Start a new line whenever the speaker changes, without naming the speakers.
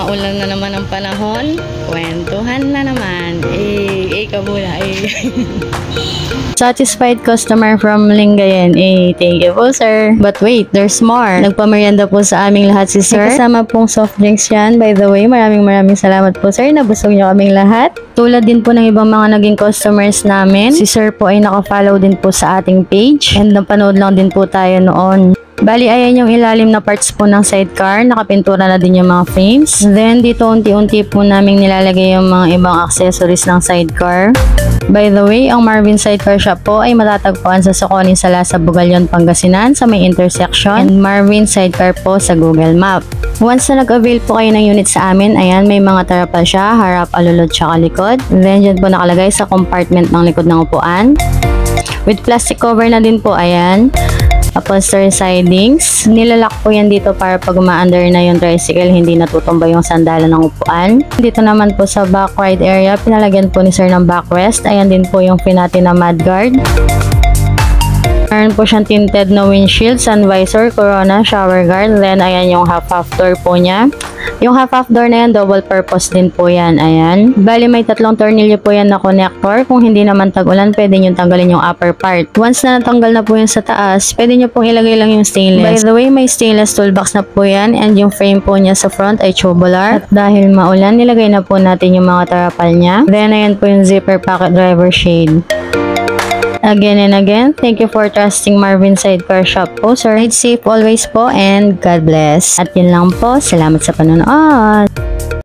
maulan na naman ang panahon, kwentuhan na naman. Ikaw muna, Satisfied customer from Lingayen. Thank you po, sir. But wait, there's more. Nagpamerienda po sa aming lahat si sir. Kasama pong soft drinks yan. By the way, maraming salamat po, sir. Nabusog niyo kaming lahat. Tulad din po ng ibang mga naging customers namin, si sir po ay naka-follow din po sa ating page. And napanood lang din po tayo noon. Bali, ayan yung ilalim na parts po ng sidecar. Nakapintura na din yung mga frames. Then, dito unti-unti po namin nilalagay yung mga ibang accessories ng sidecar. By the way, ang Marvin Sidecar Shop po ay matatagpuan sa Soconin Sala sa Bugalyon, Pangasinan sa may intersection, and Marvin Sidecar po sa Google Map. Once na nag-avail po kayo ng unit sa amin, ayan, may mga tarapal siya, harap, alulod, tsaka likod. Then, dyan po nakalagay sa compartment ng likod ng upuan. With plastic cover na din po, ayan. Upholstery sidings. Nilalak po yan dito para pag uma-under na yung tricycle, hindi natutumba yung sandalan ng upuan. Dito naman po sa back ride area, pinalagyan po ni sir ng backrest. Ayan din po yung pinati na mudguard. Meron po siyang tinted na windshield, sun visor, corona, shower guard. Then, ayan yung half-half door po niya. Yung half-half door na yan, double purpose din po yan. Ayan. Bali, may 3 tornilyo po yan na connector. Kung hindi naman tag-ulan, pwede nyo tanggalin yung upper part. Once na natanggal na po yan sa taas, pwede nyo pong ilagay lang yung stainless. By the way, may stainless toolbox na po yan. And yung frame po niya sa front ay tubular. At dahil maulan, nilagay na po natin yung mga tarapal niya. Then, ayan po yung zipper pocket driver shade. Again and again, thank you for trusting Marvin Sidecar Shop po, sir. Ride safe always po and God bless. At yun lang po, salamat sa panonood.